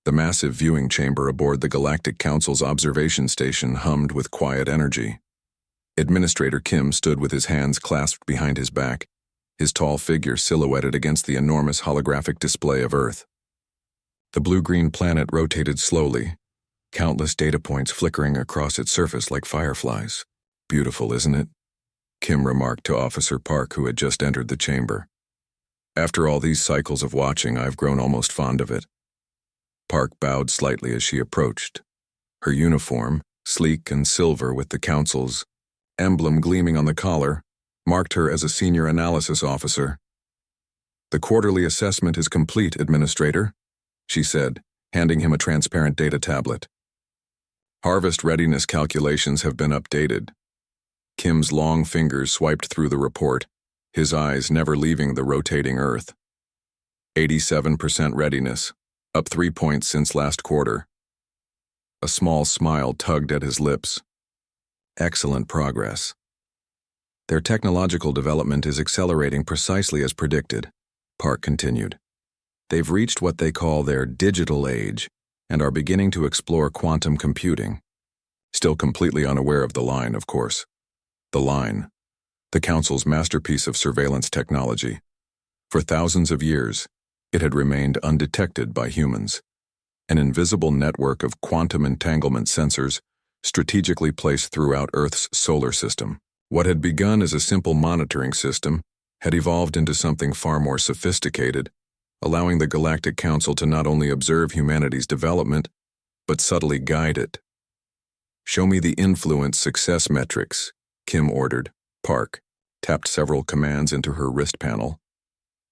The massive viewing chamber aboard the Galactic Council's observation station hummed with quiet energy. Administrator Kim stood with his hands clasped behind his back, his tall figure silhouetted against the enormous holographic display of Earth. The blue-green planet rotated slowly, countless data points flickering across its surface like fireflies. "Beautiful, isn't it?" Kim remarked to Officer Park, who had just entered the chamber. "After all these cycles of watching, I've grown almost fond of it." Park bowed slightly as she approached. Her uniform, sleek and silver with the Council's emblem gleaming on the collar, marked her as a senior analysis officer. "The quarterly assessment is complete, Administrator," she said, handing him a transparent data tablet. "Harvest readiness calculations have been updated." Kim's long fingers swiped through the report, his eyes never leaving the rotating Earth. 87% readiness, up 3 points since last quarter. A small smile tugged at his lips. "Excellent progress. Their technological development is accelerating precisely as predicted," Park continued. "They've reached what they call their digital age and are beginning to explore quantum computing. Still completely unaware of the line, of course. The line, the Council's masterpiece of surveillance technology. For thousands of years, it had remained undetected by humans. An invisible network of quantum entanglement sensors strategically placed throughout Earth's solar system. What had begun as a simple monitoring system had evolved into something far more sophisticated, allowing the Galactic Council to not only observe humanity's development, but subtly guide it. "Show me the influence success metrics," Kim ordered. Park tapped several commands into her wrist panel.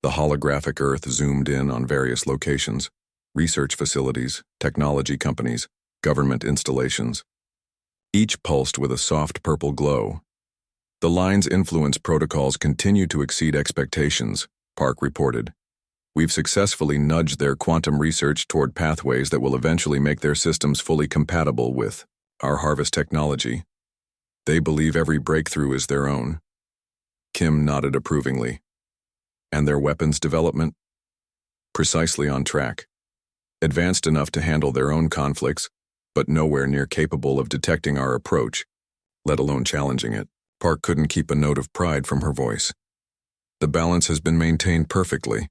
The holographic Earth zoomed in on various locations, research facilities, technology companies, government installations. Each pulsed with a soft purple glow. "The line's influence protocols continue to exceed expectations," Park reported. "We've successfully nudged their quantum research toward pathways that will eventually make their systems fully compatible with our harvest technology. They believe every breakthrough is their own." Kim nodded approvingly. "And their weapons development?" "Precisely on track. Advanced enough to handle their own conflicts, but nowhere near capable of detecting our approach, let alone challenging it." Park couldn't keep a note of pride from her voice. "The balance has been maintained perfectly."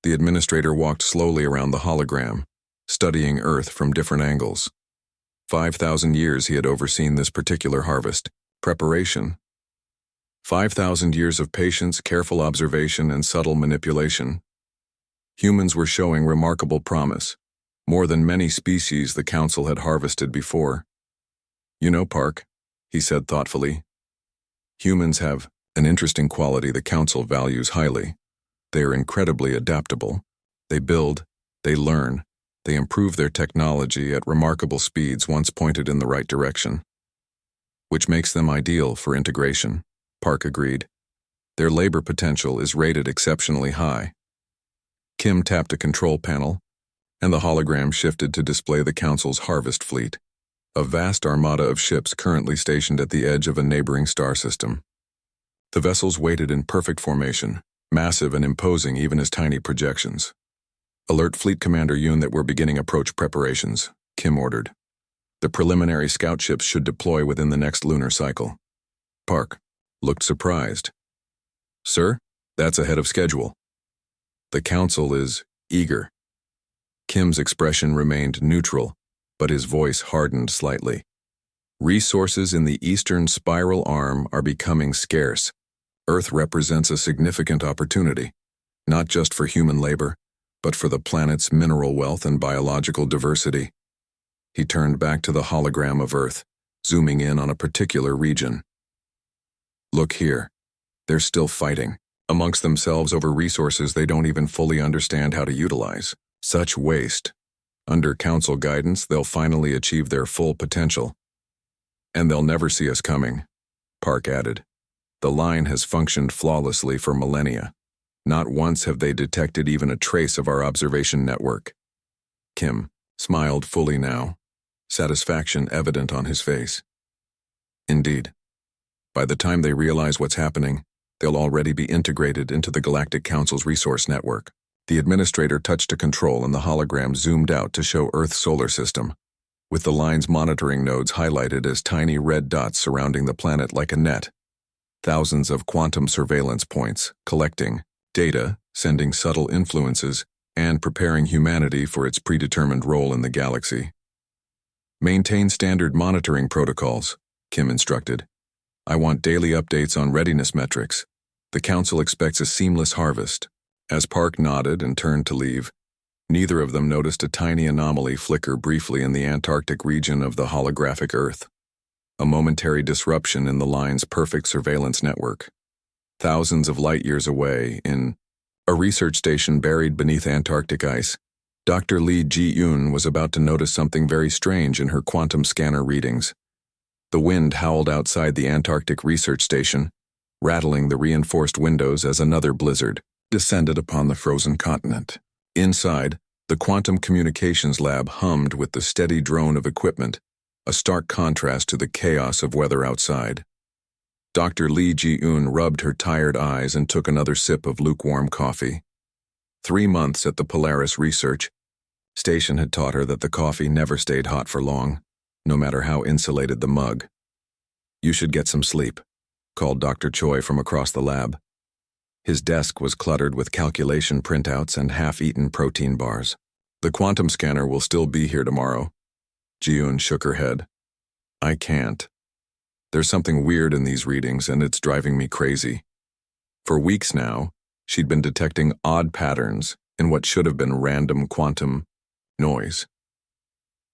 The administrator walked slowly around the hologram, studying Earth from different angles. 5,000 years he had overseen this particular harvest. Preparation. 5,000 years of patience, careful observation, and subtle manipulation. Humans were showing remarkable promise, more than many species the Council had harvested before. "You know, Park," he said thoughtfully, "humans have an interesting quality the Council values highly. They are incredibly adaptable. They build, they learn, they improve their technology at remarkable speeds once pointed in the right direction. Which makes them ideal for integration," Park agreed. "Their labor potential is rated exceptionally high." Kim tapped a control panel, and the hologram shifted to display the Council's harvest fleet, a vast armada of ships currently stationed at the edge of a neighboring star system. The vessels waited in perfect formation, massive and imposing even as tiny projections. "Alert Fleet Commander Yoon that we're beginning approach preparations," Kim ordered. "The preliminary scout ships should deploy within the next lunar cycle." Park looked surprised. "Sir, that's ahead of schedule." "The Council is eager." Kim's expression remained neutral, but his voice hardened slightly. "Resources in the eastern spiral arm are becoming scarce. Earth represents a significant opportunity, not just for human labor, but for the planet's mineral wealth and biological diversity." He turned back to the hologram of Earth, zooming in on a particular region. "Look here. They're still fighting amongst themselves over resources they don't even fully understand how to utilize. Such waste. Under Council guidance, they'll finally achieve their full potential. And they'll never see us coming," Park added. "The line has functioned flawlessly for millennia. Not once have they detected even a trace of our observation network." Kim smiled fully now, satisfaction evident on his face. "Indeed. By the time they realize what's happening, they'll already be integrated into the Galactic Council's resource network." The administrator touched a control and the hologram zoomed out to show Earth's solar system, with the line's monitoring nodes highlighted as tiny red dots surrounding the planet like a net. Thousands of quantum surveillance points, collecting data, sending subtle influences, and preparing humanity for its predetermined role in the galaxy. Maintain standard monitoring protocols, Kim instructed. I want daily updates on readiness metrics. The Council expects a seamless harvest. As Park nodded and turned to leave, neither of them noticed a tiny anomaly flicker briefly in the Antarctic region of the holographic Earth. A momentary disruption in the line's perfect surveillance network. Thousands of light years away, in a research station buried beneath Antarctic ice, Dr. Lee Ji-eun was about to notice something very strange in her quantum scanner readings. The wind howled outside the Antarctic research station, rattling the reinforced windows as another blizzard descended upon the frozen continent. Inside, the quantum communications lab hummed with the steady drone of equipment, a stark contrast to the chaos of weather outside. Dr. Lee Ji-eun rubbed her tired eyes and took another sip of lukewarm coffee. 3 months at the Polaris research station had taught her that the coffee never stayed hot for long, no matter how insulated the mug. You should get some sleep, called Dr. Choi from across the lab. His desk was cluttered with calculation printouts and half-eaten protein bars. The quantum scanner will still be here tomorrow. Ji-eun shook her head. I can't. There's something weird in these readings and it's driving me crazy. For weeks now, she'd been detecting odd patterns in what should have been random quantum noise.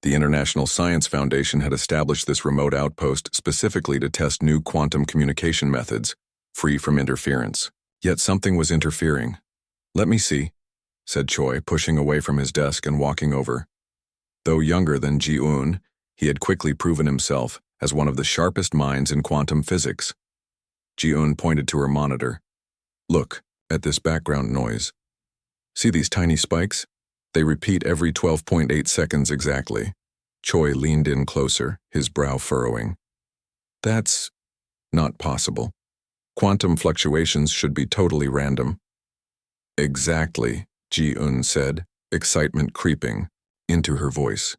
The International Science Foundation had established this remote outpost specifically to test new quantum communication methods, free from interference. Yet something was interfering. Let me see, said Choi, pushing away from his desk and walking over. Though younger than Ji-eun, he had quickly proven himself as one of the sharpest minds in quantum physics. Ji-eun pointed to her monitor. Look at this background noise. See these tiny spikes? They repeat every 12.8 seconds exactly. Choi leaned in closer, his brow furrowing. That's not possible. Quantum fluctuations should be totally random. Exactly, Ji-eun said, excitement creeping into her voice.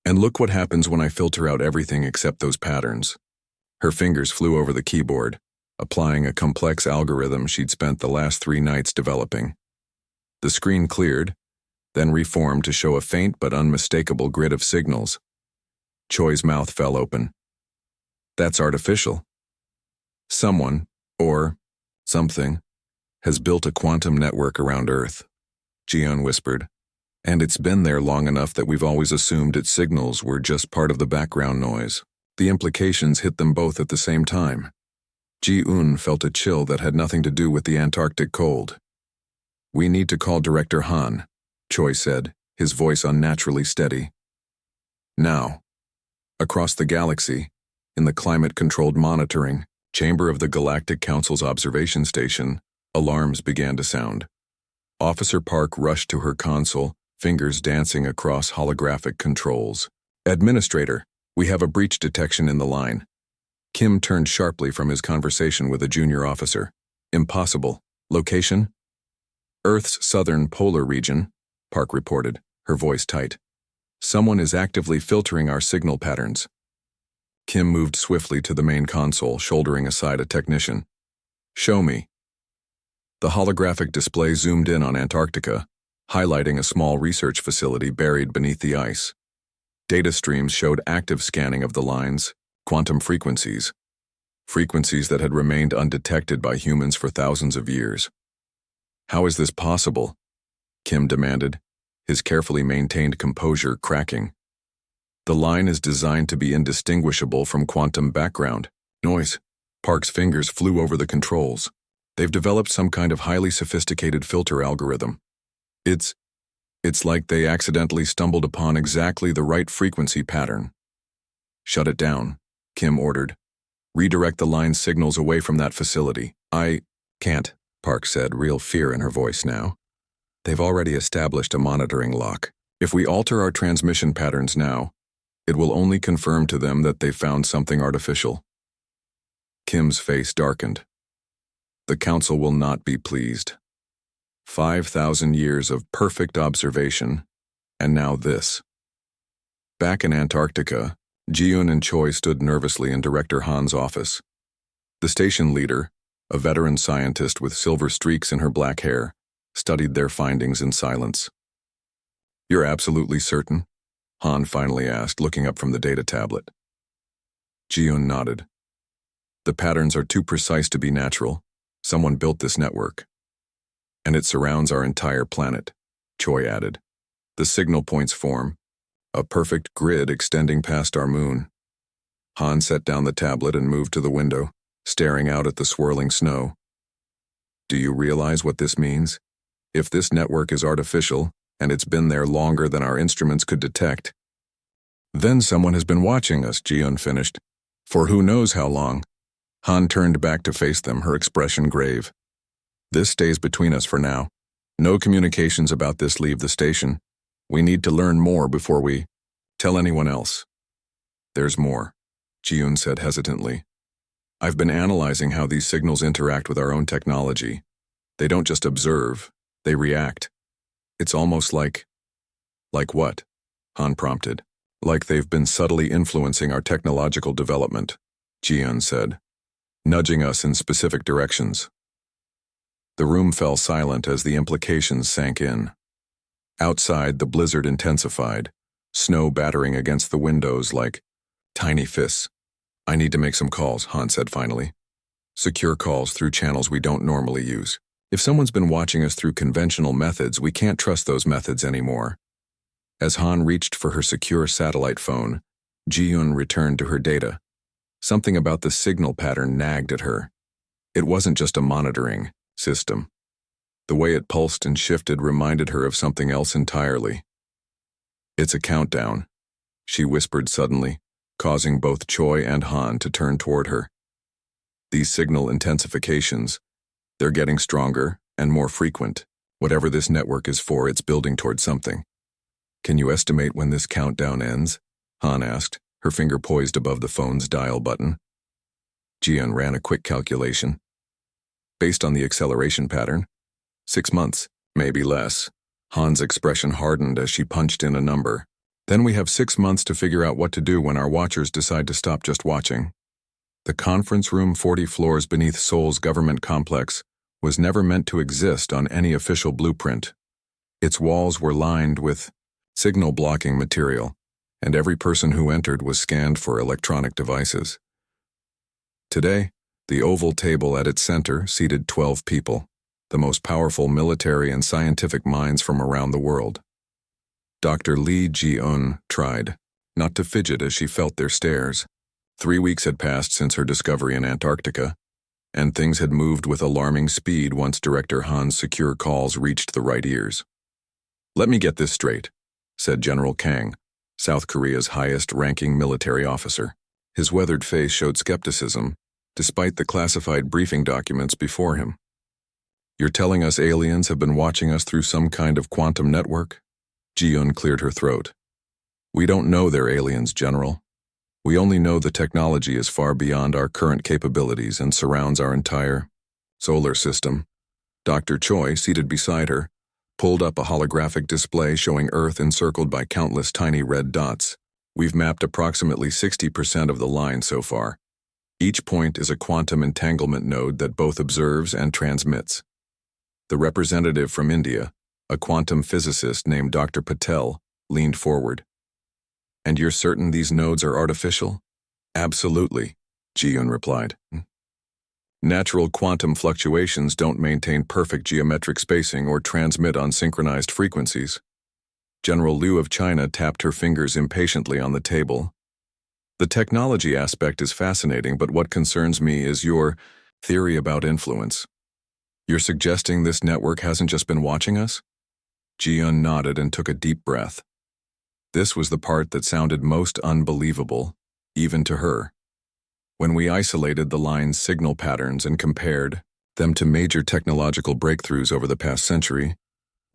And look what happens when I filter out everything except those patterns. Her fingers flew over the keyboard, applying a complex algorithm she'd spent the last 3 nights developing. The screen cleared, then reformed to show a faint but unmistakable grid of signals. Choi's mouth fell open. That's artificial. Someone, or something, has built a quantum network around Earth, Ji-eun whispered, and it's been there long enough that we've always assumed its signals were just part of the background noise. The implications hit them both at the same time. Ji-eun felt a chill that had nothing to do with the Antarctic cold. We need to call Director Han, Choi said, his voice unnaturally steady. Now. Across the galaxy, in the climate-controlled monitoring chamber of the Galactic Council's observation station, alarms began to sound. Officer Park rushed to her console, fingers dancing across holographic controls. Administrator, we have a breach detection in the line. Kim turned sharply from his conversation with a junior officer. Impossible. Location? Earth's southern polar region, Park reported, her voice tight. Someone is actively filtering our signal patterns. Kim moved swiftly to the main console, shouldering aside a technician. Show me. The holographic display zoomed in on Antarctica, highlighting a small research facility buried beneath the ice. Data streams showed active scanning of the lines, quantum frequencies that had remained undetected by humans for thousands of years. How is this possible? Kim demanded, his carefully maintained composure cracking. The line is designed to be indistinguishable from quantum background noise. Park's fingers flew over the controls. They've developed some kind of highly sophisticated filter algorithm. It's like they accidentally stumbled upon exactly the right frequency pattern. Shut it down, Kim ordered. Redirect the line's signals away from that facility. I can't, Park said, real fear in her voice now. They've already established a monitoring lock. If we alter our transmission patterns now, it will only confirm to them that they've found something artificial. Kim's face darkened. The Council will not be pleased. 5,000 years of perfect observation, and now this. Back in Antarctica, Ji-Eun and Choi stood nervously in Director Han's office. The station leader, a veteran scientist with silver streaks in her black hair, studied their findings in silence. "You're absolutely certain?" Han finally asked, looking up from the data tablet. Ji-Eun nodded. "The patterns are too precise to be natural. Someone built this network. And it surrounds our entire planet," Choi added. "The signal points form a perfect grid extending past our moon." Han set down the tablet and moved to the window, staring out at the swirling snow. "Do you realize what this means? If this network is artificial, and it's been there longer than our instruments could detect, then someone has been watching us," Ji-Eun finished. "For who knows how long?" Han turned back to face them, her expression grave. "This stays between us for now. No communications about this leave the station. We need to learn more before we tell anyone else." "There's more," Ji-Eun said hesitantly. "I've been analyzing how these signals interact with our own technology. They don't just observe, they react. It's almost like..." "Like what?" Han prompted. "Like they've been subtly influencing our technological development," Ji-Eun said, "nudging us in specific directions." The room fell silent as the implications sank in. Outside, the blizzard intensified, snow battering against the windows like tiny fists. "I need to make some calls," Han said finally. "Secure calls through channels we don't normally use. If someone's been watching us through conventional methods, we can't trust those methods anymore." As Han reached for her secure satellite phone, Ji-Eun returned to her data. Something about the signal pattern nagged at her. It wasn't just a monitoring system. The way it pulsed and shifted reminded her of something else entirely. "It's a countdown," she whispered suddenly, causing both Choi and Han to turn toward her. "These signal intensifications, they're getting stronger and more frequent. Whatever this network is for, it's building toward something." "Can you estimate when this countdown ends?" Han asked, her finger poised above the phone's dial button. Ji-Eun ran a quick calculation. "Based on the acceleration pattern, 6 months, maybe less." Han's expression hardened as she punched in a number. "Then we have 6 months to figure out what to do when our watchers decide to stop just watching." The conference room 40 floors beneath Seoul's government complex was never meant to exist on any official blueprint. Its walls were lined with signal-blocking material, and every person who entered was scanned for electronic devices. Today, the oval table at its center seated 12 people, the most powerful military and scientific minds from around the world. Dr. Lee Ji-Eun tried not to fidget as she felt their stares. 3 weeks had passed since her discovery in Antarctica, and things had moved with alarming speed once Director Han's secure calls reached the right ears. "Let me get this straight," said General Kang, South Korea's highest-ranking military officer. His weathered face showed skepticism, despite the classified briefing documents before him. "You're telling us aliens have been watching us through some kind of quantum network?" Ji-Eun cleared her throat. "We don't know they're aliens, General. We only know the technology is far beyond our current capabilities and surrounds our entire solar system." Dr. Choi, seated beside her, pulled up a holographic display showing Earth encircled by countless tiny red dots. "We've mapped approximately 60% of the line so far. Each point is a quantum entanglement node that both observes and transmits." The representative from India, a quantum physicist named Dr. Patel, leaned forward. "And you're certain these nodes are artificial?" "Absolutely," Ji-Eun replied. "Natural quantum fluctuations don't maintain perfect geometric spacing or transmit on synchronized frequencies." General Liu of China tapped her fingers impatiently on the table. "The technology aspect is fascinating, but what concerns me is your theory about influence. You're suggesting this network hasn't just been watching us?" Ji-Eun nodded and took a deep breath. This was the part that sounded most unbelievable, even to her. When we isolated the line's signal patterns and compared them to major technological breakthroughs over the past century,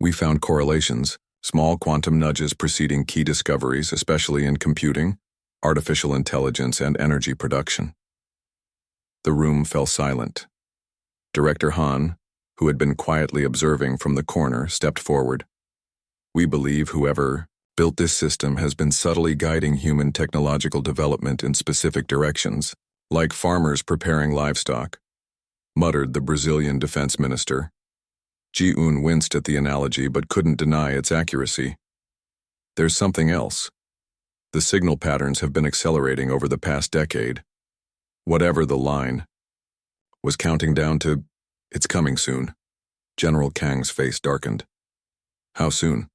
we found correlations, small quantum nudges preceding key discoveries, especially in computing, artificial intelligence, and energy production. The room fell silent. Director Han, who had been quietly observing from the corner, stepped forward. "We believe whoever built this system has been subtly guiding human technological development in specific directions, like farmers preparing livestock," muttered the Brazilian defense minister. Ji-un winced at the analogy but couldn't deny its accuracy. "There's something else. The signal patterns have been accelerating over the past decade. Whatever the line was counting down to, it's coming soon." General Kang's face darkened. "How soon?"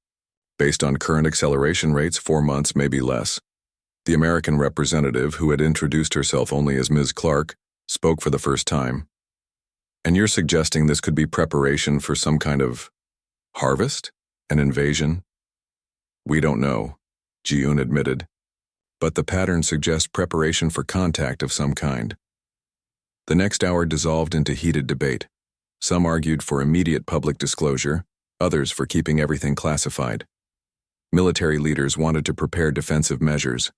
"Based on current acceleration rates, 4 months, maybe less." The American representative, who had introduced herself only as Ms. Clark, spoke for the first time. "And you're suggesting this could be preparation for some kind of harvest? An invasion?" "We don't know," Ji-un admitted. "But the pattern suggests preparation for contact of some kind." The next hour dissolved into heated debate. Some argued for immediate public disclosure, others for keeping everything classified. Military leaders wanted to prepare defensive measures,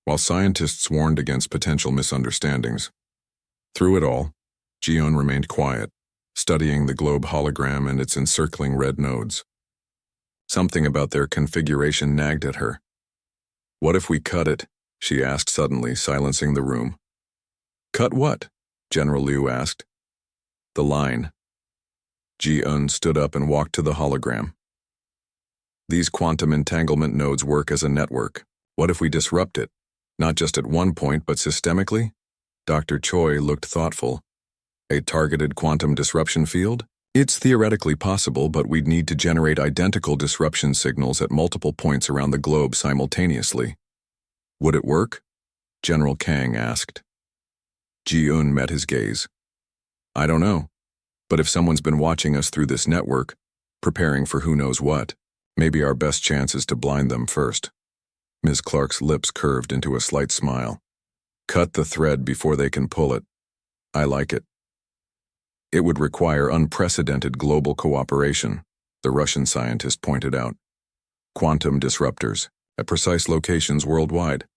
while scientists warned against potential misunderstandings. Through it all, Ji-un remained quiet, studying the globe hologram and its encircling red nodes. Something about their configuration nagged at her. "What if we cut it?" she asked suddenly, silencing the room. "Cut what?" General Liu asked. "The line." Ji-un stood up and walked to the hologram. "These quantum entanglement nodes work as a network. What if we disrupt it? Not just at one point, but systemically?" Dr. Choi looked thoughtful. "A targeted quantum disruption field? It's theoretically possible, but we'd need to generate identical disruption signals at multiple points around the globe simultaneously." "Would it work?" General Kang asked. Ji-un met his gaze. "I don't know. But if someone's been watching us through this network, preparing for who knows what, maybe our best chance is to blind them first." Ms. Clark's lips curved into a slight smile. "Cut the thread before they can pull it. I like it." "It would require unprecedented global cooperation," the Russian scientist pointed out. "Quantum disruptors, at precise locations worldwide,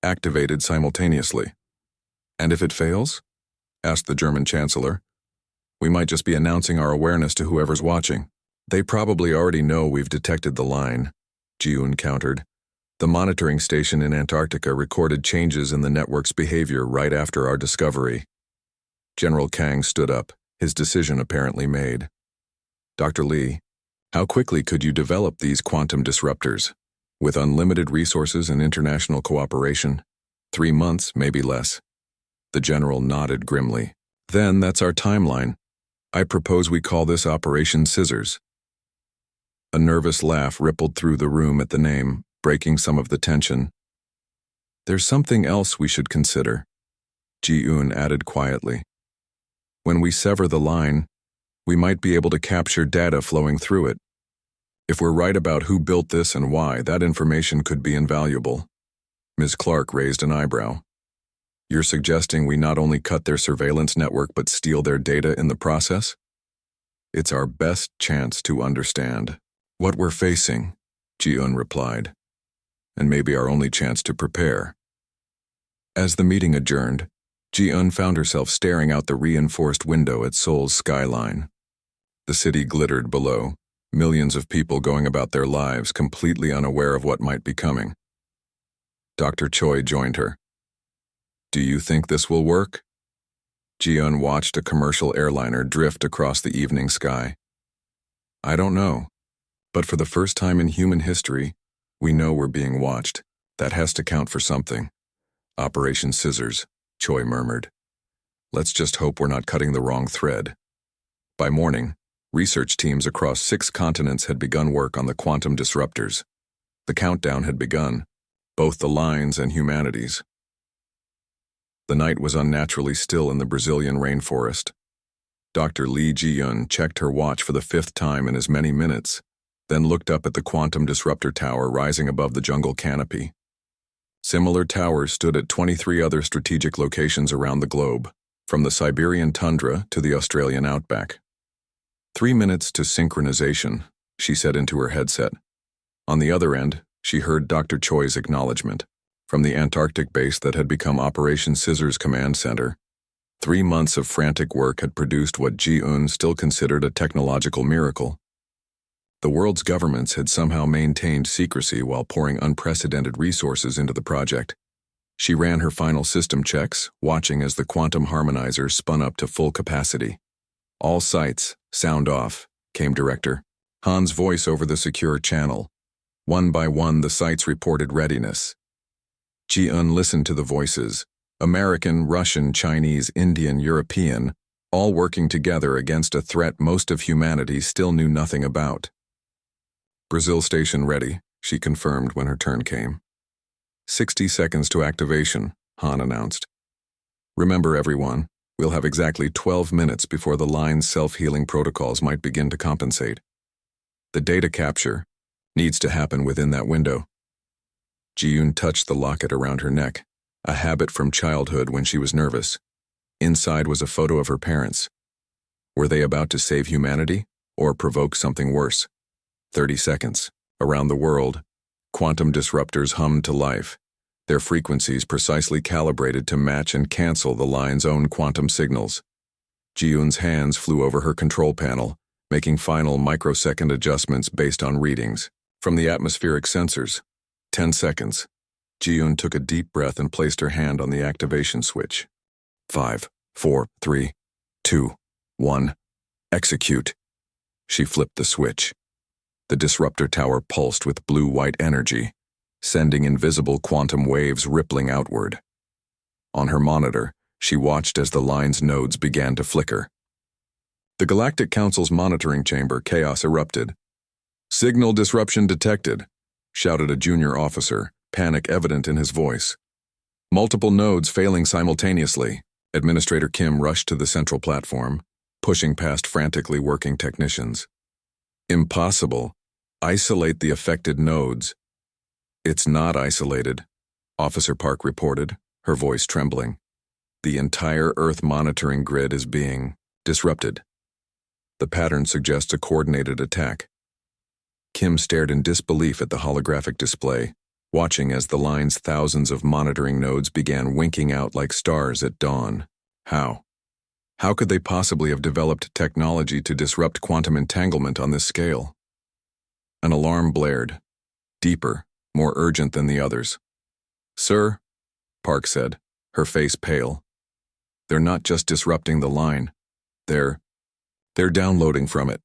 activated simultaneously." "And if it fails?" asked the German chancellor. "We might just be announcing our awareness to whoever's watching." "They probably already know we've detected the line," Ji-un countered. "The monitoring station in Antarctica recorded changes in the network's behavior right after our discovery." General Kang stood up, his decision apparently made. "Dr. Lee, how quickly could you develop these quantum disruptors? With unlimited resources and international cooperation? 3 months, maybe less." The general nodded grimly. "Then that's our timeline. I propose we call this Operation Scissors." A nervous laugh rippled through the room at the name, breaking some of the tension. "There's something else we should consider," Ji-un added quietly. "When we sever the line, we might be able to capture data flowing through it. If we're right about who built this and why, that information could be invaluable." Ms. Clark raised an eyebrow. "You're suggesting we not only cut their surveillance network but steal their data in the process?" "It's our best chance to understand what we're facing," Ji-un replied, "and maybe our only chance to prepare." As the meeting adjourned, Ji-un found herself staring out the reinforced window at Seoul's skyline. The city glittered below, millions of people going about their lives completely unaware of what might be coming. Dr. Choi joined her. "Do you think this will work?" Ji-un watched a commercial airliner drift across the evening sky. "I don't know. But for the first time in human history, we know we're being watched. That has to count for something." "Operation Scissors," Choi murmured. "Let's just hope we're not cutting the wrong thread." By morning, research teams across 6 continents had begun work on the quantum disruptors. The countdown had begun, both the lines and humanities. The night was unnaturally still in the Brazilian rainforest. Dr. Lee Ji-un checked her watch for the 5th time in as many minutes, then looked up at the quantum disruptor tower rising above the jungle canopy. Similar towers stood at 23 other strategic locations around the globe, from the Siberian tundra to the Australian outback. 3 minutes to synchronization, she said into her headset. On the other end, she heard Dr. Choi's acknowledgement. From the Antarctic base that had become Operation Scissors Command Center, 3 months of frantic work had produced what Ji-un still considered a technological miracle. The world's governments had somehow maintained secrecy while pouring unprecedented resources into the project. She ran her final system checks, watching as the quantum harmonizer spun up to full capacity. "All sites, sound off," came Director Han's voice over the secure channel. One by one, the sites reported readiness. Ji-un listened to the voices. American, Russian, Chinese, Indian, European, all working together against a threat most of humanity still knew nothing about. "Brazil station ready," she confirmed when her turn came. 60 seconds to activation, Han announced. "Remember, everyone, we'll have exactly 12 minutes before the line's self-healing protocols might begin to compensate. The data capture needs to happen within that window." Ji-un touched the locket around her neck, a habit from childhood when she was nervous. Inside was a photo of her parents. Were they about to save humanity or provoke something worse? 30 seconds. Around the world, quantum disruptors hummed to life, their frequencies precisely calibrated to match and cancel the line's own quantum signals. Ji-un's hands flew over her control panel, making final microsecond adjustments based on readings from the atmospheric sensors. 10 seconds. Ji-un took a deep breath and placed her hand on the activation switch. 5, 4, 3, 2, 1. Execute. She flipped the switch. The disruptor tower pulsed with blue-white energy, sending invisible quantum waves rippling outward. On her monitor, she watched as the line's nodes began to flicker. The Galactic Council's monitoring chamber chaos erupted. "Signal disruption detected," shouted a junior officer, panic evident in his voice. "Multiple nodes failing simultaneously." Administrator Kim rushed to the central platform, pushing past frantically working technicians. "Impossible. Isolate the affected nodes." "It's not isolated," Officer Park reported, her voice trembling. "The entire Earth monitoring grid is being disrupted. The pattern suggests a coordinated attack." Kim stared in disbelief at the holographic display, watching as the line's thousands of monitoring nodes began winking out like stars at dawn. How? How could they possibly have developed technology to disrupt quantum entanglement on this scale? An alarm blared, deeper, more urgent than the others. "Sir," Park said, her face pale. "They're not just disrupting the line. They're downloading from it."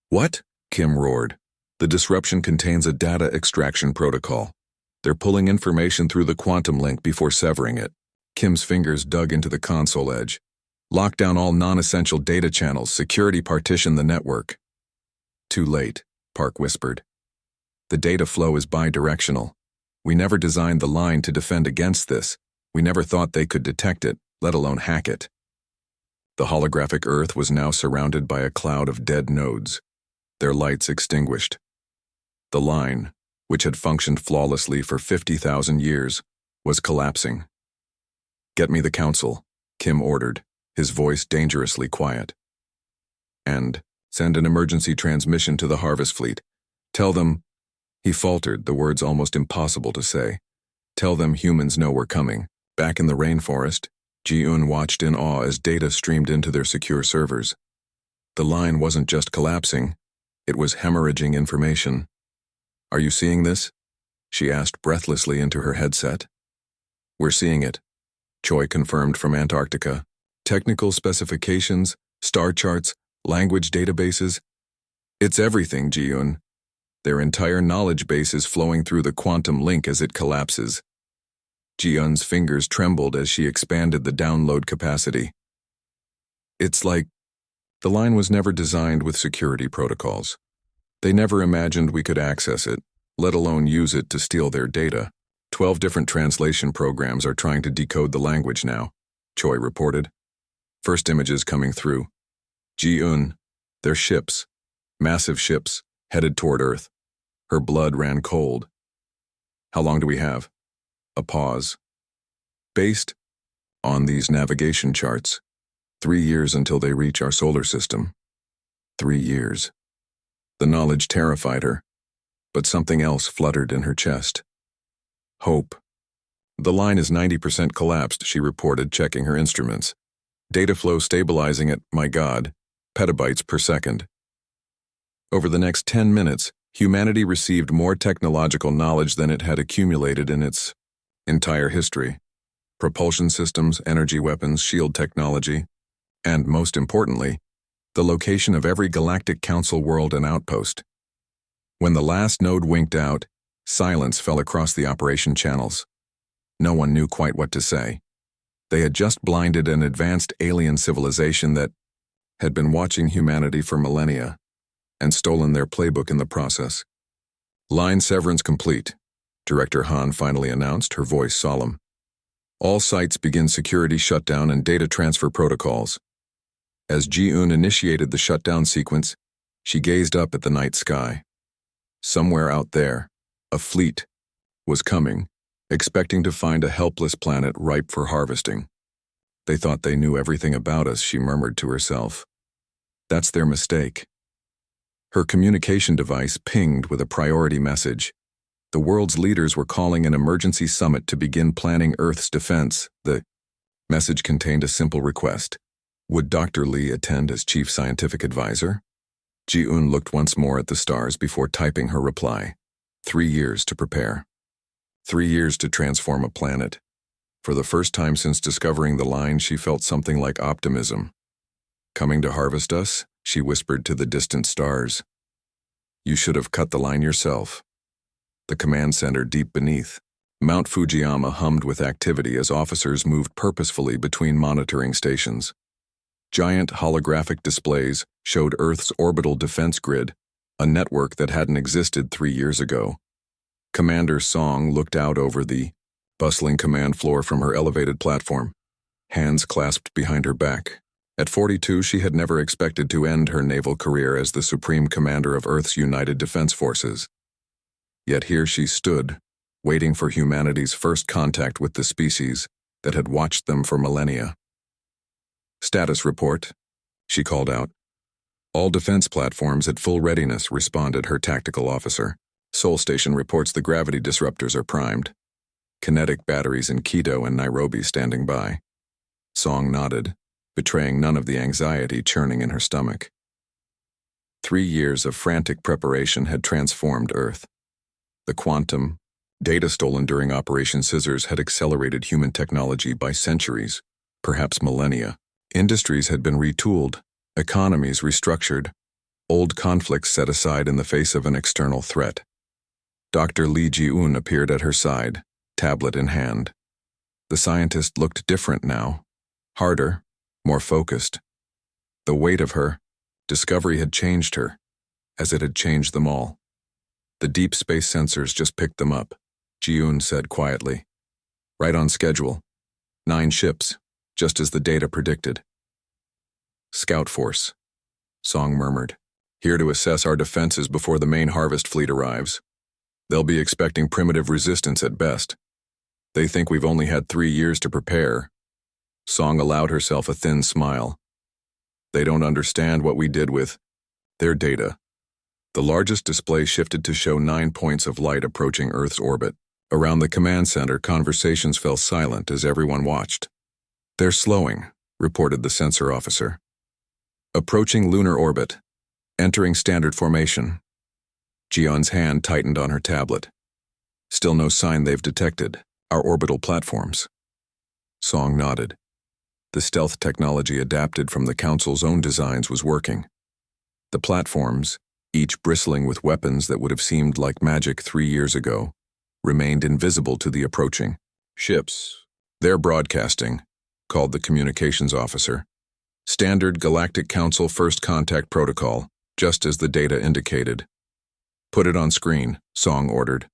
"What?" Kim roared. "The disruption contains a data extraction protocol. They're pulling information through the quantum link before severing it." Kim's fingers dug into the console edge. "Lock down all non-essential data channels, security partition the network." "Too late," Park whispered. "The data flow is bidirectional. We never designed the line to defend against this. We never thought they could detect it, let alone hack it." The holographic Earth was now surrounded by a cloud of dead nodes, their lights extinguished. The line, which had functioned flawlessly for 50,000 years, was collapsing. "Get me the council," Kim ordered, his voice dangerously quiet. "And send an emergency transmission to the Harvest Fleet. Tell them," he faltered, the words almost impossible to say. "Tell them humans know we're coming." Back in the rainforest, Ji-un watched in awe as data streamed into their secure servers. The line wasn't just collapsing, it was hemorrhaging information. "Are you seeing this?" she asked breathlessly into her headset. "We're seeing it," Choi confirmed from Antarctica. "Technical specifications, star charts, language databases. It's everything, Ji-un. Their entire knowledge base is flowing through the quantum link as it collapses." Ji-un's fingers trembled as she expanded the download capacity. "It's like the line was never designed with security protocols. They never imagined we could access it, let alone use it to steal their data. 12 different translation programs are trying to decode the language now," Choi reported. "First images coming through. Ji-un, they're ships, massive ships, headed toward Earth." Her blood ran cold. "How long do we have?" A pause. "Based on these navigation charts, 3 years until they reach our solar system." 3 years. The knowledge terrified her, but something else fluttered in her chest. Hope. "The line is 90% collapsed," she reported, checking her instruments. Data flow stabilizing at, my God, petabytes per second. Over the next 10 minutes, humanity received more technological knowledge than it had accumulated in its entire history. Propulsion systems, energy weapons, shield technology, and, most importantly, the location of every Galactic Council world and outpost. When the last node winked out, silence fell across the operation channels. No one knew quite what to say. They had just blinded an advanced alien civilization that had been watching humanity for millennia and stolen their playbook in the process. Line severance complete, Director Han finally announced, her voice solemn. All sites begin security shutdown and data transfer protocols. As Ji-un initiated the shutdown sequence, she gazed up at the night sky. Somewhere out there, a fleet was coming, expecting to find a helpless planet ripe for harvesting. They thought they knew everything about us, she murmured to herself. That's their mistake. Her communication device pinged with a priority message. The world's leaders were calling an emergency summit to begin planning Earth's defense. The message contained a simple request. Would Dr. Lee attend as chief scientific advisor? Ji-un looked once more at the stars before typing her reply. 3 years to prepare. 3 years to transform a planet. For the first time since discovering the line, she felt something like optimism. Coming to harvest us? She whispered to the distant stars. You should have cut the line yourself. The command center deep beneath. Mount Fujiyama hummed with activity as officers moved purposefully between monitoring stations. Giant holographic displays showed Earth's orbital defense grid, a network that hadn't existed 3 years ago. Commander Song looked out over the bustling command floor from her elevated platform, hands clasped behind her back. At 42, she had never expected to end her naval career as the Supreme Commander of Earth's United Defense Forces. Yet here she stood, waiting for humanity's first contact with the species that had watched them for millennia. Status report, she called out. All defense platforms at full readiness, responded her tactical officer. Sol Station reports the gravity disruptors are primed. Kinetic batteries in Quito and Nairobi standing by. Song nodded, betraying none of the anxiety churning in her stomach. 3 years of frantic preparation had transformed Earth. The quantum, data stolen during Operation Scissors had accelerated human technology by centuries, perhaps millennia. Industries had been retooled, economies restructured, old conflicts set aside in the face of an external threat. Dr. Lee Ji-un appeared at her side, tablet in hand. The scientist looked different now, harder, more focused. The weight of her discovery had changed her, as it had changed them all. The deep space sensors just picked them up, Ji-un said quietly. Right on schedule. 9 ships, just as the data predicted. Scout Force, Song murmured. Here to assess our defenses before the main harvest fleet arrives. They'll be expecting primitive resistance at best. They think we've only had 3 years to prepare. Song allowed herself a thin smile. They don't understand what we did with their data. The largest display shifted to show 9 points of light approaching Earth's orbit. Around the command center, conversations fell silent as everyone watched. They're slowing, reported the sensor officer. Approaching lunar orbit. Entering standard formation. Ji-un's hand tightened on her tablet. Still no sign they've detected our orbital platforms. Song nodded. The stealth technology adapted from the Council's own designs was working. The platforms, each bristling with weapons that would have seemed like magic 3 years ago, remained invisible to the approaching ships. They're broadcasting, called the communications officer. Standard Galactic Council First Contact Protocol, just as the data indicated. Put it on screen, Song ordered.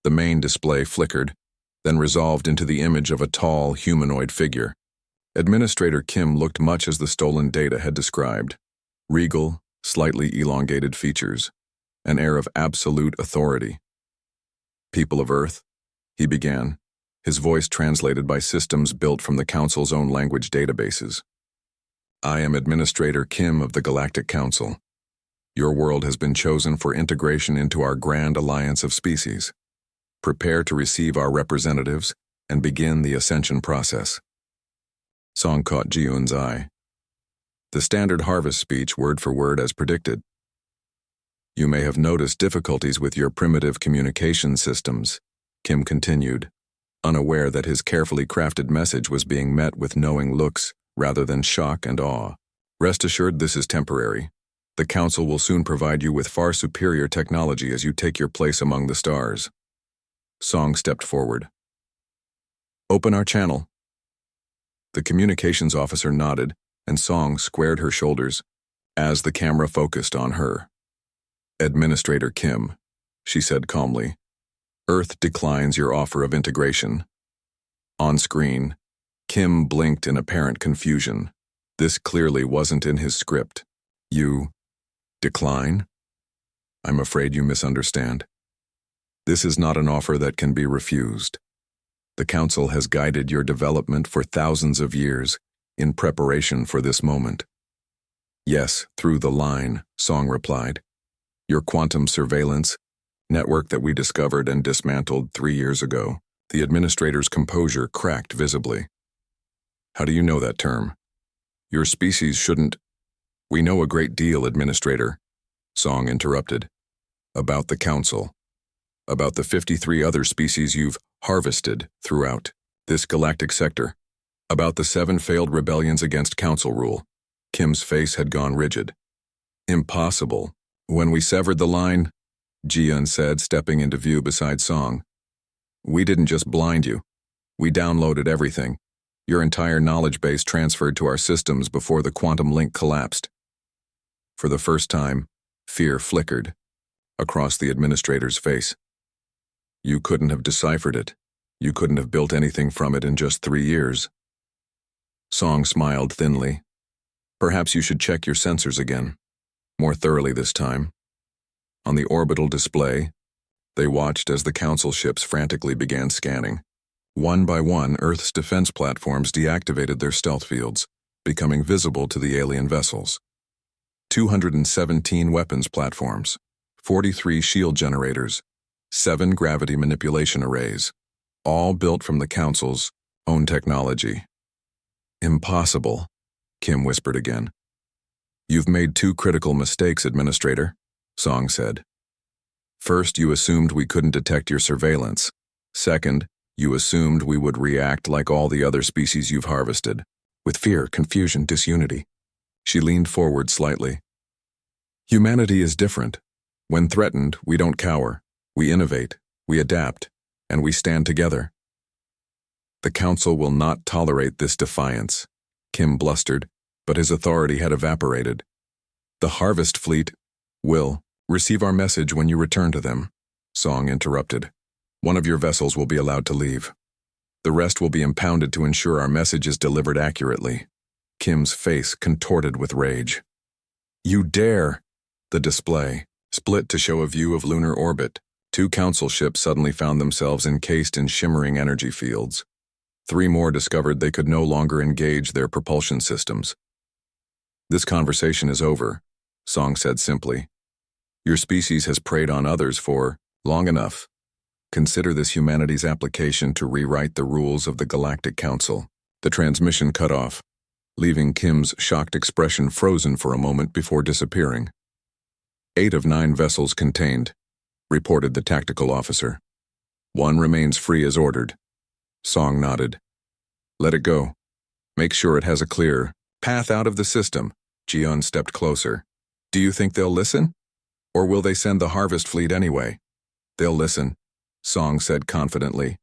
The main display flickered, then resolved into the image of a tall, humanoid figure. Administrator Kim looked much as the stolen data had described. Regal, slightly elongated features, an air of absolute authority. People of Earth, he began, his voice translated by systems built from the Council's own language databases. I am Administrator Kim of the Galactic Council. Your world has been chosen for integration into our grand alliance of species. Prepare to receive our representatives and begin the ascension process. Song caught Ji-Un's eye. The standard harvest speech, word for word as predicted. You may have noticed difficulties with your primitive communication systems, Kim continued, unaware that his carefully crafted message was being met with knowing looks rather than shock and awe. Rest assured, this is temporary. The Council will soon provide you with far superior technology as you take your place among the stars. Song stepped forward. Open our channel. The communications officer nodded, and Song squared her shoulders as the camera focused on her. Administrator Kim, she said calmly, Earth declines your offer of integration. On screen, Kim blinked in apparent confusion. This clearly wasn't in his script. You decline? I'm afraid you misunderstand. This is not an offer that can be refused. The Council has guided your development for thousands of years in preparation for this moment. Yes, through the line, Song replied. Your quantum surveillance network that we discovered and dismantled 3 years ago. The administrator's composure cracked visibly. How do you know that term? Your species shouldn't. We know a great deal, Administrator, Song interrupted. About the Council. About the 53 other species you've harvested throughout this galactic sector. About the 7 failed rebellions against Council rule. Kim's face had gone rigid. Impossible. When we severed the line, Ji-Un said, stepping into view beside Song. We didn't just blind you. We downloaded everything. Your entire knowledge base transferred to our systems before the quantum link collapsed. For the first time, fear flickered across the administrator's face. You couldn't have deciphered it. You couldn't have built anything from it in just 3 years. Song smiled thinly. Perhaps you should check your sensors again. More thoroughly this time. On the orbital display, they watched as the Council ships frantically began scanning. One by one, Earth's defense platforms deactivated their stealth fields, becoming visible to the alien vessels. 217 weapons platforms, 43 shield generators, 7 gravity manipulation arrays, all built from the Council's own technology. Impossible, Kim whispered again. You've made 2 critical mistakes, Administrator, Song said. First, you assumed we couldn't detect your surveillance. Second, you assumed we would react like all the other species you've harvested, with fear, confusion, disunity. She leaned forward slightly. Humanity is different. When threatened, we don't cower. We innovate, we adapt, and we stand together. The Council will not tolerate this defiance, Kim blustered, but his authority had evaporated. The harvest fleet will receive our message when you return to them, Song interrupted. One of your vessels will be allowed to leave. The rest will be impounded to ensure our message is delivered accurately. Kim's face contorted with rage. You dare! The display split to show a view of lunar orbit. 2 Council ships suddenly found themselves encased in shimmering energy fields. 3 more discovered they could no longer engage their propulsion systems. This conversation is over, Song said simply. Your species has preyed on others for long enough. Consider this humanity's application to rewrite the rules of the Galactic Council. The transmission cut off, leaving Kim's shocked expression frozen for a moment before disappearing. 8 of 9 vessels contained, reported the tactical officer. 1 remains free as ordered. Song nodded. Let it go. Make sure it has a clear path out of the system. Ji-Un stepped closer. Do you think they'll listen? Or will they send the harvest fleet anyway? They'll listen, Song said confidently.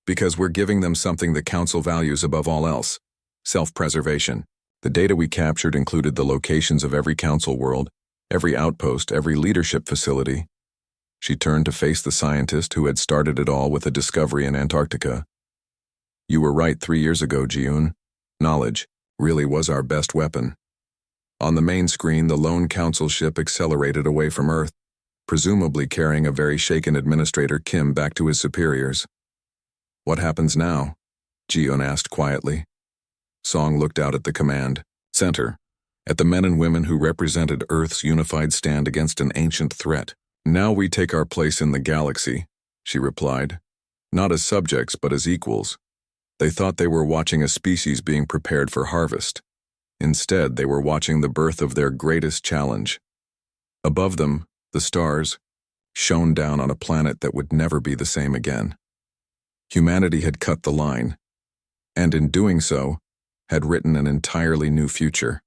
Because we're giving them something the Council values above all else. Self-preservation. The data we captured included the locations of every Council world, every outpost, every leadership facility. She turned to face the scientist who had started it all with a discovery in Antarctica. You were right 3 years ago, Ji-Un. Knowledge really was our best weapon. On the main screen, the lone Council ship accelerated away from Earth, presumably carrying a very shaken Administrator Kim back to his superiors. What happens now? Ji-Un asked quietly. Song looked out at the command center, at the men and women who represented Earth's unified stand against an ancient threat. Now we take our place in the galaxy, she replied. Not as subjects, but as equals. They thought they were watching a species being prepared for harvest. Instead, they were watching the birth of their greatest challenge. Above them, the stars shone down on a planet that would never be the same again. Humanity had cut the line, and in doing so, had written an entirely new future.